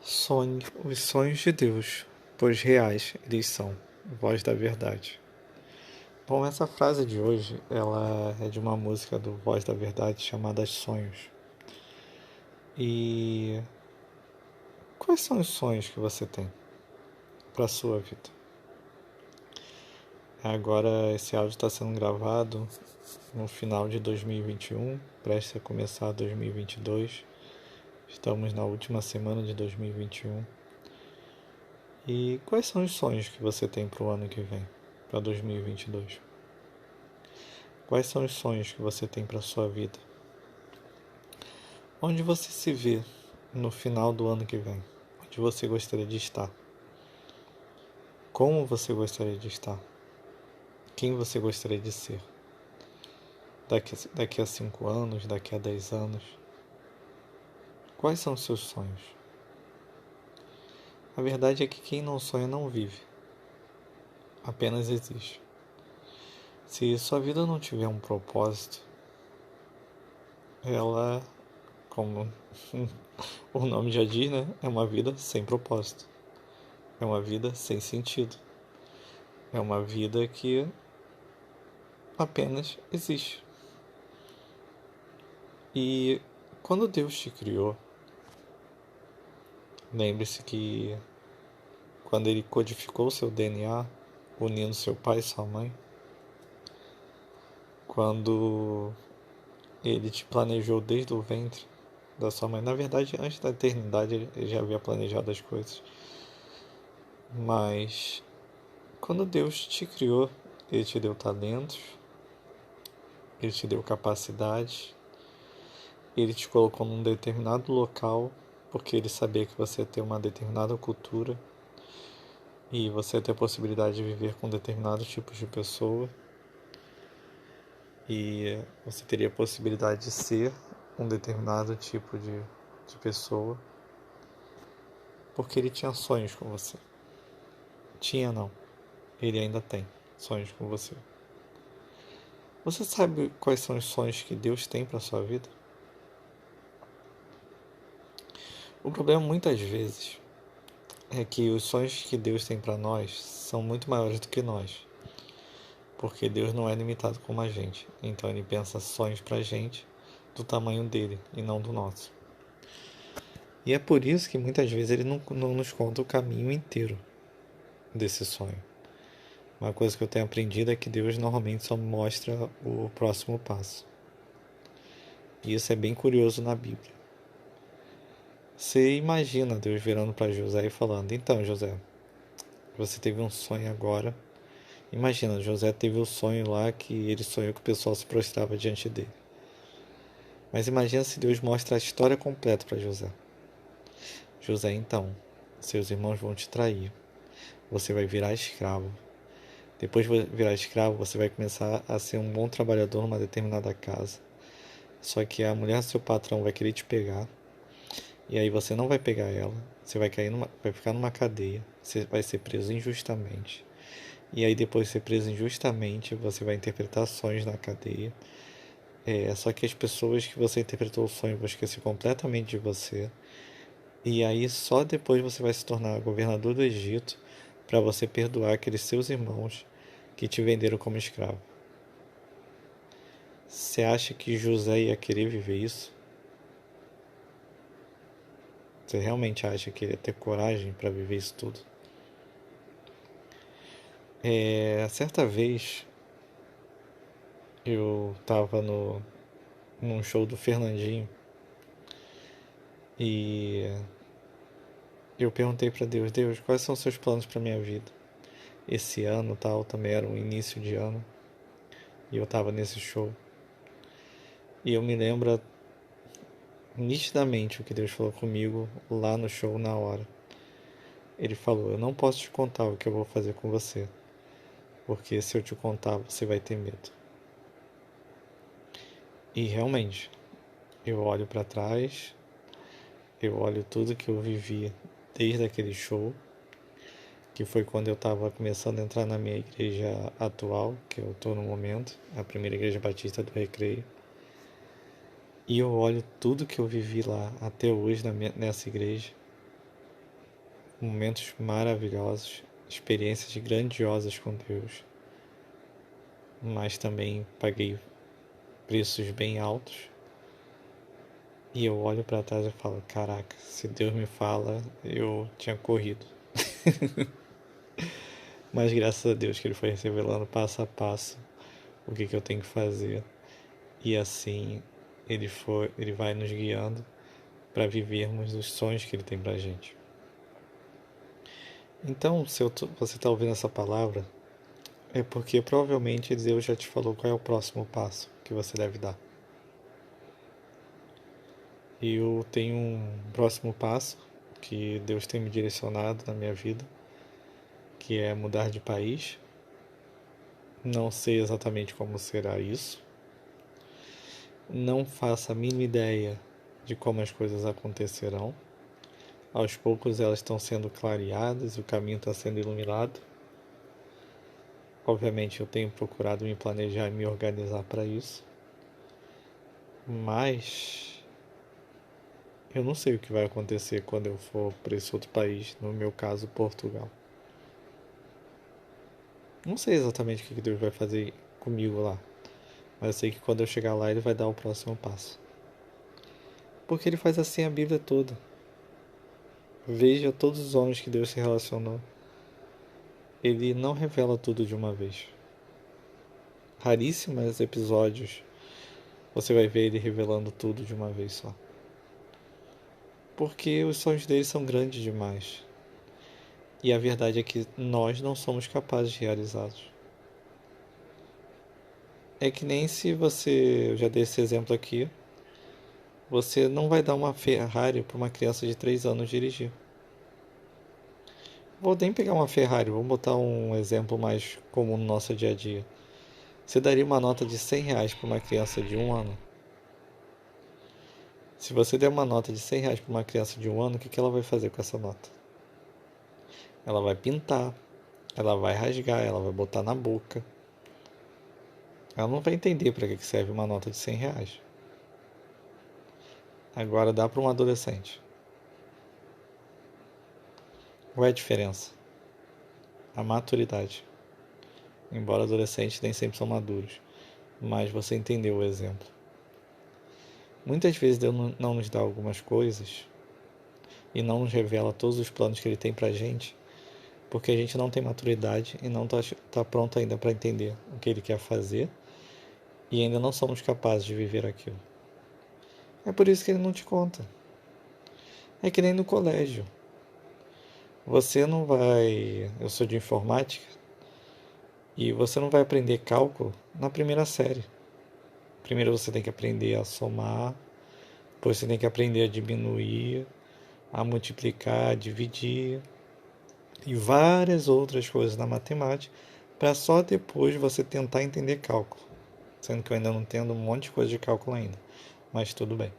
Sonhe os sonhos de Deus, pois reais eles são. Voz da Verdade. Bom, essa frase de hoje, ela é de uma música do Voz da Verdade chamada Sonhos. E quais são os sonhos que você tem para a sua vida? Agora esse áudio está sendo gravado no final de 2021, prestes a começar 2022. Estamos na última semana de 2021. E quais são os sonhos que você tem para o ano que vem, para 2022? Quais são os sonhos que você tem para a sua vida? Onde você se vê no final do ano que vem? Onde você gostaria de estar? Como você gostaria de estar? Quem você gostaria de ser? Daqui a 5 anos, daqui a 10 anos? Quais são os seus sonhos? A verdade é que quem não sonha não vive, apenas existe. Se sua vida não tiver um propósito, ela, como o nome já diz, né? É uma vida sem propósito. É uma vida sem sentido. É uma vida que apenas existe. E quando Deus te criou, lembre-se que quando Ele codificou seu DNA, unindo seu pai e sua mãe, quando Ele te planejou desde o ventre da sua mãe, na verdade, antes da eternidade, Ele já havia planejado as coisas. Mas quando Deus te criou, Ele te deu talentos, Ele te deu capacidade, Ele te colocou num determinado local, porque Ele sabia que você ia ter uma determinada cultura e você ia ter a possibilidade de viver com determinados tipos de pessoa e você teria a possibilidade de ser um determinado tipo de pessoa, porque Ele tinha sonhos com você. Tinha não, Ele ainda tem sonhos com você. Você sabe quais são os sonhos que Deus tem para sua vida? O problema muitas vezes é que os sonhos que Deus tem para nós são muito maiores do que nós, porque Deus não é limitado como a gente, então Ele pensa sonhos para a gente do tamanho dele e não do nosso. E é por isso que muitas vezes Ele não nos conta o caminho inteiro desse sonho. Uma coisa que eu tenho aprendido é que Deus normalmente só mostra o próximo passo. E isso é bem curioso na Bíblia. Você imagina Deus virando para José e falando: Então, José, você teve um sonho agora. Imagina, José teve o sonho lá que ele sonhou que o pessoal se prostrava diante dele. Mas imagina se Deus mostra a história completa para José. José, então, seus irmãos vão te trair. Você vai virar escravo. Depois de virar escravo, você vai começar a ser um bom trabalhador numa determinada casa. Só que a mulher do seu patrão vai querer te pegar. E aí você não vai pegar ela. Você vai ficar numa cadeia. Você vai ser preso injustamente. E aí depois de ser preso injustamente, você vai interpretar sonhos na cadeia. Só que as pessoas que você interpretou o sonho vão esquecer completamente de você. E aí só depois você vai se tornar governador do Egito para você perdoar aqueles seus irmãos que te venderam como escravo. Você acha que José ia querer viver isso? Você realmente acha que ele ia ter coragem para viver isso tudo? Certa vez eu estava num show do Fernandinho e eu perguntei para Deus: Deus, quais são os seus planos para minha vida? Esse ano tal também era um início de ano e eu estava nesse show. E eu me lembro nitidamente o que Deus falou comigo lá no show na hora. Ele falou: Eu não posso te contar o que eu vou fazer com você, porque se eu te contar você vai ter medo. E realmente, eu olho para trás, eu olho tudo que eu vivi desde aquele show, que foi quando eu estava começando a entrar na minha igreja atual, que eu estou no momento, a primeira igreja batista do Recreio. E eu olho tudo que eu vivi lá até hoje nessa igreja. momentos maravilhosos, experiências grandiosas com Deus, mas também paguei preços bem altos. E eu olho para trás e falo, caraca, se Deus me fala, eu tinha corrido. Mas graças a Deus que Ele foi revelando passo a passo o que eu tenho que fazer. E assim Ele vai nos guiando para vivermos os sonhos que Ele tem pra gente. Então, se você está ouvindo essa palavra, é porque provavelmente Deus já te falou qual é o próximo passo que você deve dar. E eu tenho um próximo passo que Deus tem me direcionado na minha vida, que é mudar de país. Não sei exatamente como será isso. Não faço a mínima ideia de como as coisas acontecerão. Aos poucos elas estão sendo clareadas, o caminho está sendo iluminado. Obviamente eu tenho procurado me planejar e me organizar para isso. Mas eu não sei o que vai acontecer quando eu for para esse outro país, no meu caso, Portugal. Não sei exatamente o que Deus vai fazer comigo lá, mas eu sei que quando eu chegar lá Ele vai dar o próximo passo. Porque Ele faz assim a Bíblia toda. Veja todos os homens que Deus se relacionou. Ele não revela tudo de uma vez. Raríssimos episódios você vai ver Ele revelando tudo de uma vez só. Porque os sonhos dele são grandes demais. E a verdade é que nós não somos capazes de realizá-los. É que nem se você, eu já dei esse exemplo aqui, você não vai dar uma Ferrari para uma criança de 3 anos dirigir. Vou nem pegar uma Ferrari, vamos botar um exemplo mais comum no nosso dia a dia. Você daria uma nota de R$ 100 para uma criança de 1 ano? Se você der uma nota de R$ 100 para uma criança de 1 ano, o que ela vai fazer com essa nota? Ela vai pintar, ela vai rasgar, ela vai botar na boca. Ela não vai entender para que serve uma nota de R$ 100. Agora dá para um adolescente. Qual é a diferença? A maturidade. Embora adolescentes nem sempre são maduros, mas você entendeu o exemplo. Muitas vezes Deus não nos dá algumas coisas e não nos revela todos os planos que Ele tem pra gente, porque a gente não tem maturidade e não tá pronto ainda para entender o que Ele quer fazer e ainda não somos capazes de viver aquilo. É por isso que Ele não te conta. É que nem no colégio. Você não vai... Eu sou de informática e você não vai aprender cálculo na primeira série. Primeiro você tem que aprender a somar, depois você tem que aprender a diminuir, a multiplicar, a dividir e várias outras coisas na matemática, para só depois você tentar entender cálculo. Sendo que eu ainda não entendo um monte de coisa de cálculo ainda, mas tudo bem.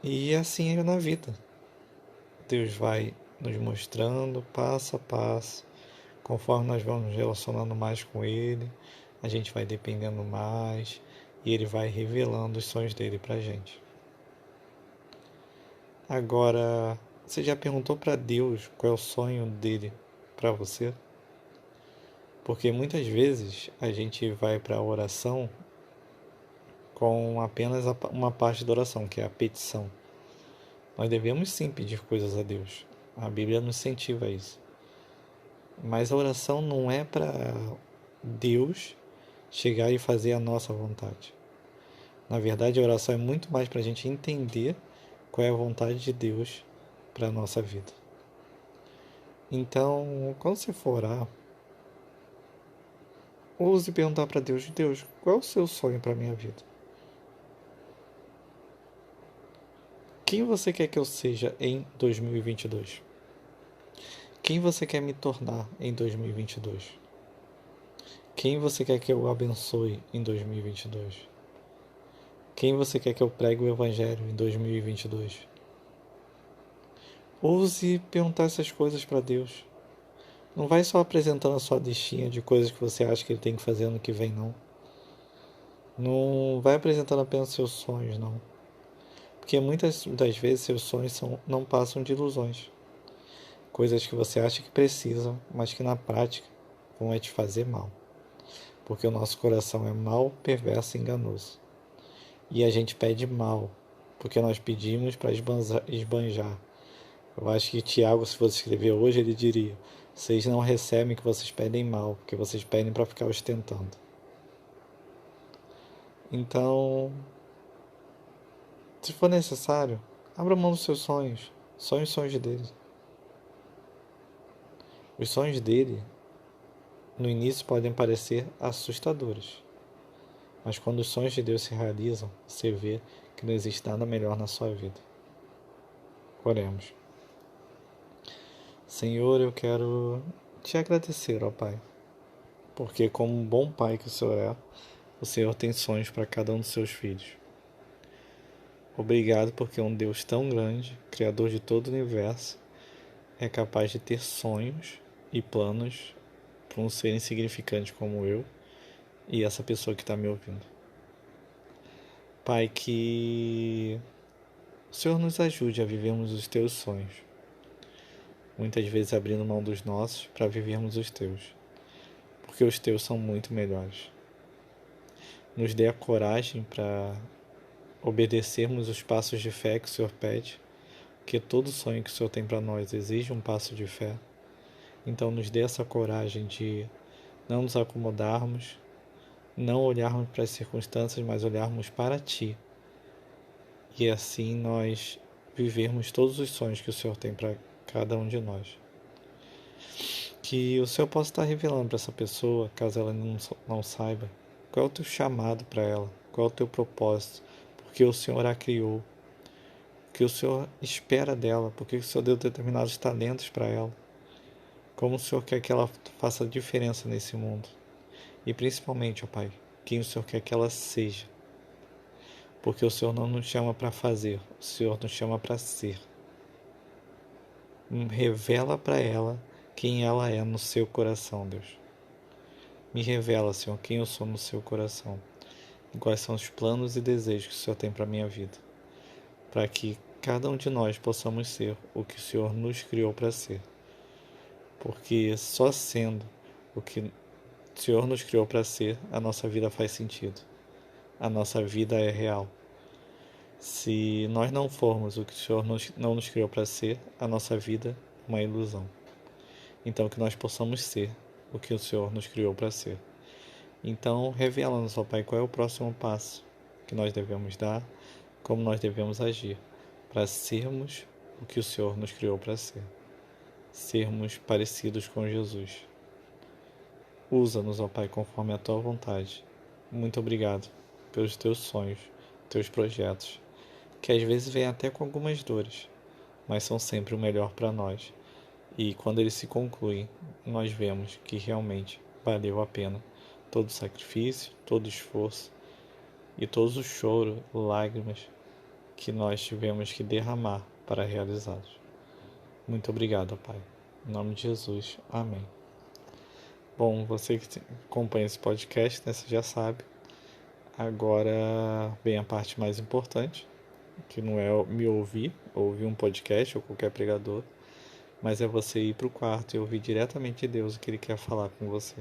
E assim é na vida. Deus vai nos mostrando passo a passo, conforme nós vamos nos relacionando mais com Ele, a gente vai dependendo mais e Ele vai revelando os sonhos dele pra gente. Agora, você já perguntou para Deus qual é o sonho dele para você? Porque muitas vezes a gente vai para a oração com apenas uma parte da oração, que é a petição. Nós devemos sim pedir coisas a Deus. A Bíblia nos incentiva a isso. Mas a oração não é para Deus chegar e fazer a nossa vontade. Na verdade, a oração é muito mais para a gente entender qual é a vontade de Deus para a nossa vida. Então, quando você for orar, ouse perguntar para Deus: Deus, qual é o seu sonho para a minha vida? Quem você quer que eu seja em 2022? Quem você quer me tornar em 2022? Quem você quer que eu abençoe em 2022? Quem você quer que eu pregue o Evangelho em 2022? Ouse perguntar essas coisas para Deus. Não vai só apresentando a sua listinha de coisas que você acha que Ele tem que fazer ano que vem, não. Não vai apresentando apenas seus sonhos, não. Porque muitas das vezes seus sonhos não passam de ilusões. coisas que você acha que precisam, mas que na prática vão te fazer mal, porque o nosso coração é mau, perverso e enganoso. E a gente pede mal, porque nós pedimos para esbanjar. Eu acho que Tiago, se fosse escrever hoje, ele diria: vocês não recebem o que vocês pedem mal, porque vocês pedem para ficar ostentando. Então, se for necessário, abra mão dos seus sonhos. Sonhe os sonhos dele. Os sonhos dele, no início, podem parecer assustadores. Mas quando os sonhos de Deus se realizam, você vê que não existe nada melhor na sua vida. Oremos. Senhor, eu quero te agradecer, ó Pai, porque como um bom pai que o Senhor tem sonhos para cada um dos seus filhos. Obrigado porque um Deus tão grande, Criador de todo o universo, é capaz de ter sonhos e planos para um ser insignificante como eu e essa pessoa que está me ouvindo. Pai, que o Senhor nos ajude a vivermos os teus sonhos, muitas vezes abrindo mão dos nossos para vivermos os teus, porque os teus são muito melhores. Nos dê a coragem para obedecermos os passos de fé que o Senhor pede, porque todo sonho que o Senhor tem para nós exige um passo de fé. Então nos dê essa coragem de não nos acomodarmos, não olharmos para as circunstâncias, mas olharmos para Ti. E assim nós vivermos todos os sonhos que o Senhor tem para cada um de nós. Que o Senhor possa estar revelando para essa pessoa, caso ela não saiba, qual é o teu chamado para ela, qual é o teu propósito, porque o Senhor a criou, o que o Senhor espera dela, porque o Senhor deu determinados talentos para ela, como o Senhor quer que ela faça diferença nesse mundo. E principalmente, ó Pai, quem o Senhor quer que ela seja. Porque o Senhor não nos chama para fazer, o Senhor nos chama para ser. Revela para ela quem ela é no seu coração, Deus. Me revela, Senhor, quem eu sou no seu coração. E quais são os planos e desejos que o Senhor tem para a minha vida. Para que cada um de nós possamos ser o que o Senhor nos criou para ser. Porque só sendo o que o Senhor nos criou para ser, a nossa vida faz sentido. A nossa vida é real. Se nós não formos o que o Senhor não nos criou para ser, a nossa vida é uma ilusão. Então, que nós possamos ser o que o Senhor nos criou para ser. Então, revela-nos, ó Pai, qual é o próximo passo que nós devemos dar, como nós devemos agir, para sermos o que o Senhor nos criou para ser. Sermos parecidos com Jesus. Usa-nos, ó Pai, conforme a Tua vontade. Muito obrigado pelos Teus sonhos, Teus projetos, que às vezes vêm até com algumas dores, mas são sempre o melhor para nós. E quando eles se concluem, nós vemos que realmente valeu a pena todo o sacrifício, todo o esforço e todo o choro, lágrimas que nós tivemos que derramar para realizá-los. Muito obrigado, Pai. Em nome de Jesus. Amém. Bom, você que acompanha esse podcast, né, você já sabe. Agora vem a parte mais importante, que não é me ouvir um podcast ou qualquer pregador, mas é você ir para o quarto e ouvir diretamente de Deus o que Ele quer falar com você.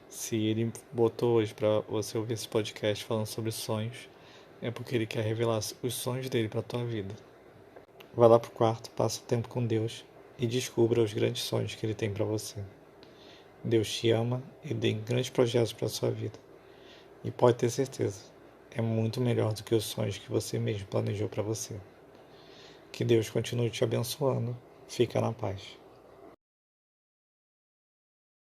Se Ele botou hoje para você ouvir esse podcast falando sobre sonhos, é porque Ele quer revelar os sonhos dele para a tua vida. Vai lá para o quarto, passa o tempo com Deus e descubra os grandes sonhos que Ele tem para você. Deus te ama e tem grandes projetos para a sua vida. E pode ter certeza, é muito melhor do que os sonhos que você mesmo planejou para você. Que Deus continue te abençoando. Fica na paz.